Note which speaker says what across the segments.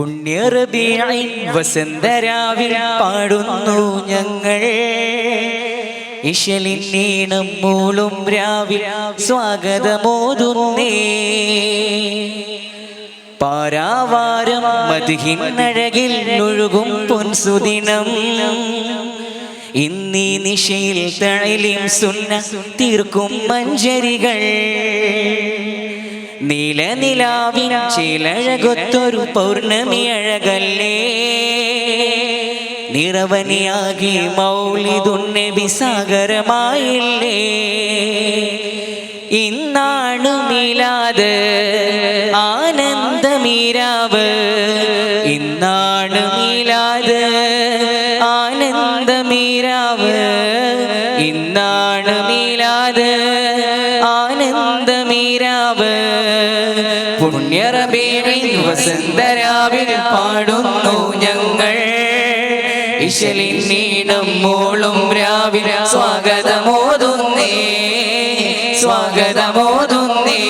Speaker 1: പുണ്യ റബീഇൻ വസന്തരാവിൽ പാടുന്നു ഞങ്ങൾ. ഇശലിനീണം മൂളും രാവിൽ സ്വാഗതമോതുന്നേ. പാരാവാരം മദ്ഹിനഴകിൽ ഒഴുകും പൊൻസുദിനം. ഇന്നീ നിശയിൽ തഴലിം സുന്ന തീർക്കും മഞ്ചരികൾ. നീലനിലാവിൻ ചിലഴകൊത്തൊരു പൗർണമി അഴകല്ലേ. നിറവനിയാകി മൗലിദുന്നബി സാഗരമായില്ലേ. ഇന്നാണ് മിലാദ് ആനന്ദമീരാവ്. ഇന്നാണ് മിലാദ് ആനന്ദമീരാവ്. ഇന്നാണ് മിലാദ് ആനന്ദമീരാവ്. പുണ്യ റബീഇൻ വസന്തരാവിൽ പാടുന്നു ഞങ്ങൾ. ഇശലിനീണം മൂളും രാവിൽ സ്വാഗതമോതുന്നേ. സ്വാഗതമോതുന്നേ.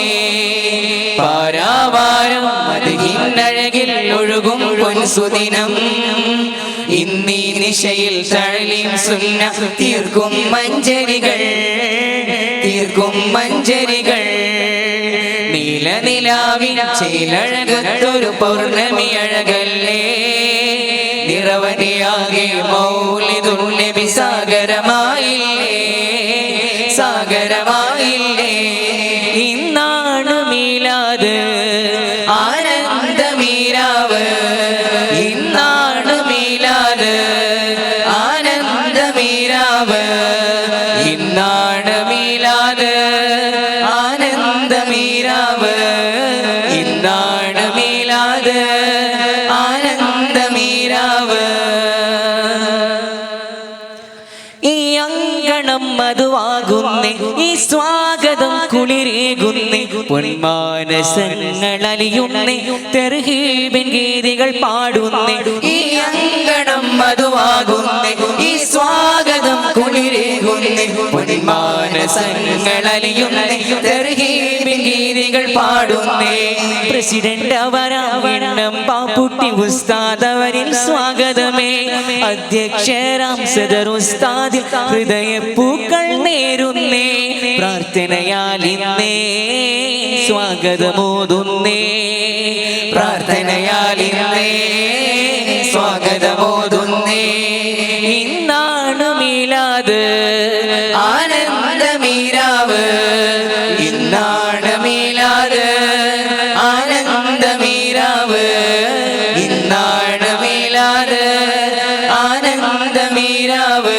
Speaker 1: പാരാവാരം മദ്ഹിനഴകിൽ ഒഴുകും പൊൻസുദിനം. ഇന്നീ നിശയിൽ തഴലിം സുന്ന തീർക്കും മഞ്ചരികൾ. തീർക്കും മഞ്ചരികൾ. നീലനിലാവിൻ ചേലഴകത്തൊരു പൗർണമി അഴകല്ലേ. നിറവനിയാകെ മൗലിദുന്നബി സാഗരമായില്ലേ. സാഗരമായില്ലേ. ഇന്നാണ് മീലാദ് ആനന്ദമീരാവ്. ഇന്നാണ് മീലാദ് ആനന്ദമീരാവ്. ഇന്നാണ് മീലാദ് ആനന്ദമീരാവ്. ഇന്നാണ് മീലാദ് ആനന്ദമീരാവ്. ഈ അങ്കണം മധുവാകുന്നേ. ഈ സ്വാഗതം കുളിരേകുന്നേ. പൊന്മാനസങ്ങൾ അലിയുന്നേ. തെർഹീബിൻ ഗീതികൾ പാടുന്നേ. ഈ അങ്കണം മധുവാകുന്നേ. ഈ സ്വാഗതം കുളിരേകുന്നേ. പൊന്മാനസങ്ങൾ അലിയുന്നേ. തെർഹീബിൻ ഗീതികൾ പാടുന്നേ. പ്രസിഡന്റ് അവരാവണം പാപ്പുട്ടി ഉസ്താദ് അവരിൽ സ്വാഗതമേ. അധ്യക്ഷരാം സദർ ഉസ്താദിൽ ഹൃദയപ്പൂക്കൾ നേരുന്നേ. പ്രാർത്ഥനയാൽ ഇന്നേ സ്വാഗതമോതുന്നേ. പ്രാർത്ഥനയാൽ ഇന്നേ സ്വാഗതമോതുന്നേ. ഇന്നാണ് മീലാദ് ആനന്ദമീരാവ്. ഇന്നാണ് മീലാദ് ആനന്ദമീരാവ്. ഇന്നാണ് മീലാദ് ആനന്ദമീരാവ്.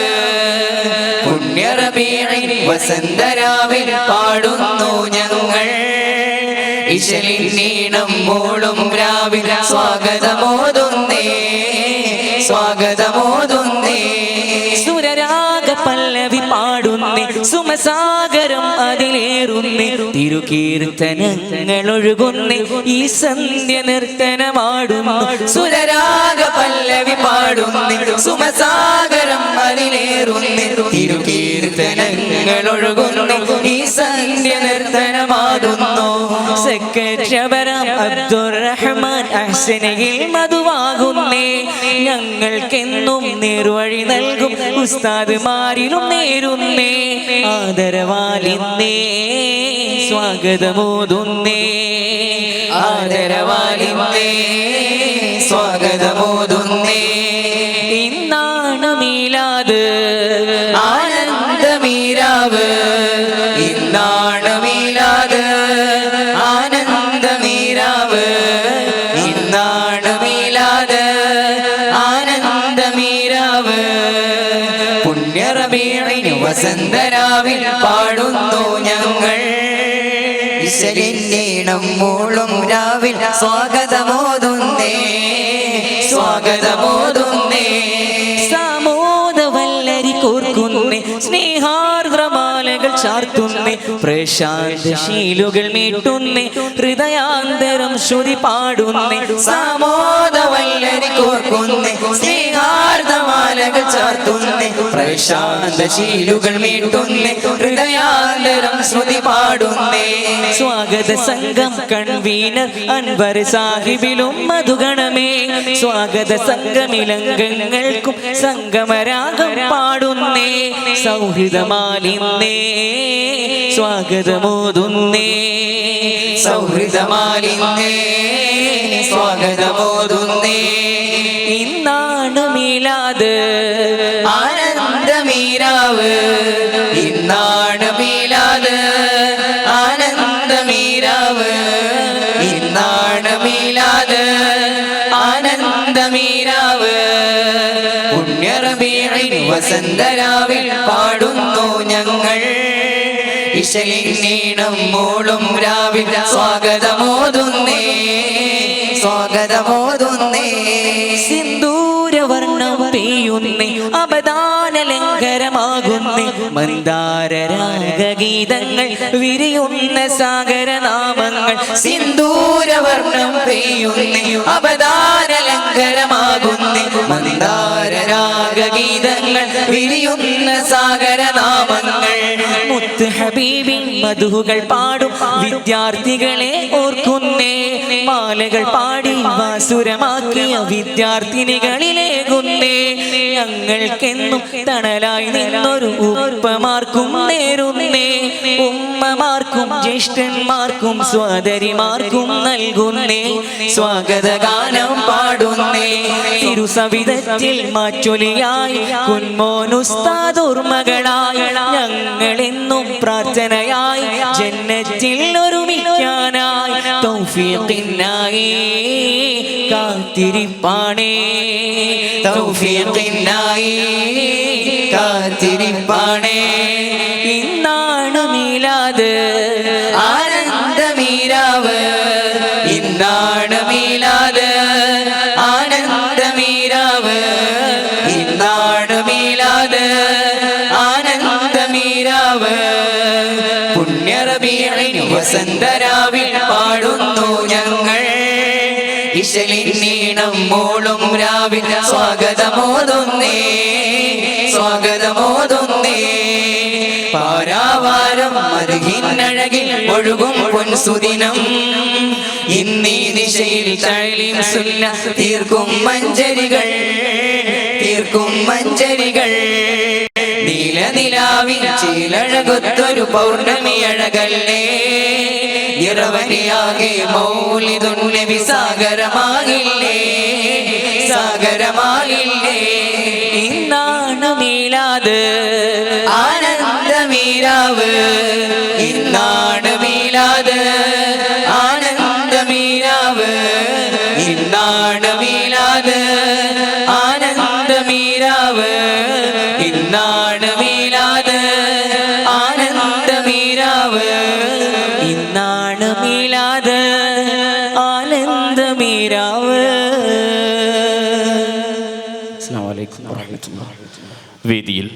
Speaker 1: പുണ്യ റബീഇൻ വസന്തരാവിൽ പാടുന്നു ഞങ്ങൾ. ഇശലിനീണം മൂളും രാവിൽ സ്വാഗതമോതുന്നേ. സ്വാഗതമോതുന്നേ. സുരരാഗ പല്ലവി പാടുന്നേ. സുമസാഗരം അതിലേറുന്നേ. തിരുകീർത്തനങ്ങൾ ഒഴുകുന്നേ. ഈ സന്ധ്യ നർത്തനമാടുന്നു. സുരരാഗ പല്ലവി പാടുന്നേ. സുമസാഗരം അതിലേറുന്നേ. തിരുകീർത്തനങ്ങൾ ഒഴുകുന്നു. ഈ സന്ധ്യ നർത്തനമാടുന്നു. സെക്രട്ടറിവരാം അബ്ദുറഹ്മാൻ അഹ്സനയിൽ മധുവാകുന്നേ. ഞങ്ങൾക്കെന്നും നേർവഴി നൽകും ഉസ്താദ്മാരിലും നേരുന്നേ. ആദരവാലിന്നേ സ്വാഗതമോതുന്നേ. ആദരവാലിന്നേ സ്വാഗതമോതുന്നേ. ഇന്നാണ് മീലാദ് ആനന്ദമീരാവ്. ഇന്നാണ് മീലാദ് ആനന്ദമീരാവ്. ഇന്നാണ് മീലാദ് ആനന്ദമീരാവ്. പുണ്യ റബീഇൻ വസന്തരാവിൽ പാടുന്നു ഞങ്ങൾ. ഇശലിനീണം മൂളും രാവിൽ സ്വാഗതമോതുന്നേ. സ്വാഗതമോതുന്നേ. സാമോദവല്ലരി കോർക്കുന്നേ. സ്നേഹാർദ്രമാലകൾ ചാർത്തുന്നേ. പ്രശാന്തശീലുകൾ മീട്ടുന്നേ. ഹൃദയാന്തരം ശ്രുതി പാടുന്നേ. സാമോദവല്ലരി കോർക്കുന്നേ. സ്നേഹാർദ്രമാലകൾ ചാർത്തുന്നേ. ചാർത്തുന്നേ പ്രശാന്തശീലുകൾ മീട്ടുന്നേ ഹൃദയാന്തരം ശ്രുതി പാടുന്നേ സ്വാഗത സംഘം കൺവീനർ അൻവർ സാഹിബിലും മധുഗണമേ സ്വാഗത സംഘമിലംഗങ്ങൾക്കും സംഗമരാഗം പാടുന്നേ സൗഹൃദമാലിന്നേ സ്വാഗതമോതുന്നേ സൗഹൃദമാലിന്നേ സ്വാഗതമോതുന്നേ ഇന്നാണ് മീലാദ് ആനന്ദമീരാവ് ഇന്നാണ് മീലാദ് ആനന്ദമീരാവ് ഇന്നാണ് മീലാദ് ആനന്ദമീരാവ് പുണ്യറബീഇൻ വസന്തരാവിൽ പാടുന്നു ഞങ്ങൾ ഇശലിനീണം മൂളും രാവിൽ സ്വാഗതമോതുന്നേ സ്വാഗതമോതുന്നേ സിന്ദൂരവർണ്ണം പെയ്യുന്നേ അപദാനലങ്കരമാകുന്നേ മന്ദാരരാഗഗീതങ്ങൾ വിരിയുന്ന സാഗരനാമങ്ങൾ സിന്ദൂരവർണ്ണം പെയ്യുന്നേ അപദാനലങ്കരമാകുന്നേ മന്ദാരരാഗഗീതങ്ങൾ വിരിയുന്ന സാഗരനാമങ്ങൾ മുത്ത് ഹബീബിൻ മധുകൾ പാടും വിദ്യാർത്ഥികളെ ഓർക്കുന്നേ മാലകൾ പാടി വാസുരമാക്കിയ വിദ്യാർത്ഥിനികളിലേകുന്നേ ഞങ്ങൾക്കെന്നും തണലായി നിന്നൊരു ഉപ്പമാർക്കും നേരുന്നേ ഉമ്മമാർക്കും ജ്യേഷ്ഠന്മാർക്കും സഹോദരിമാർക്കും നൽകുന്നേ സ്വാഗതഗാനം പാടുന്നേ തിരുസവിധത്തിൽ മാറ്റൊലിയായി കുൻമോനുസ്താദുർമകളായി ഞങ്ങളെന്നും പ്രാർത്ഥനയായി ജന്നത്തിൽ ഒരുമിക്കാനായി തൗഫീഖിനായി കാത്തിരിപ്പാണേ തൗഫീഖിനായി കാത്തിരിപ്പാണേ ഇന്നാണ് മീലാദ് ആനന്ദമീരാവ് ഇന്നാണ് മീലാദ് ആനന്ദമീരാവ് ഇന്നാണ് മീലാദ് ആനന്ദമീരാവ് പുണ്യറബീഇൻ വസന്തരാവിൽ പാടുന്നു ഞങ്ങൾ ഇശലിനീണം മൂളും രാവിൽ സ്വാഗതമോതുന്നേ സ്വാഗതമോതുന്നേ പാരാവാരം മരുകിന്നഴകിൽ ഒഴുകും പൊൻസുദിനം ഇന്നീ ദിശയിൽ തഴലിം സുന്ന തീർക്കും മഞ്ചരികൾ തീർക്കും മഞ്ചരികൾ നീലനിലാവിൻ ചീലഴകൊത്തൊരു പൗർണമി അഴകല്ലേ നിറവരിയാകെ മൗലിദുൻ നബി സാഗരമാകില്ലേ സാഗരമാകില്ലേ ഇന്നാണ് മീലാദ് ആനന്ദമീരാവ് ഇന്നാണ് മീലാദ് ആനന്ദമീരാവ് ഇന്നാണ് മീലാദ് ആനന്ദമീരാവ് ഇന്നാണ് മീലാദ് ആനന്ദമീരാവ് ഇന്നാണ് മീലാദ് ആനന്ദമീരാവ്.
Speaker 2: അസ്സലാമു അലൈക്കും വറഹ്മത്തുള്ളാഹി. വേദിയിൽ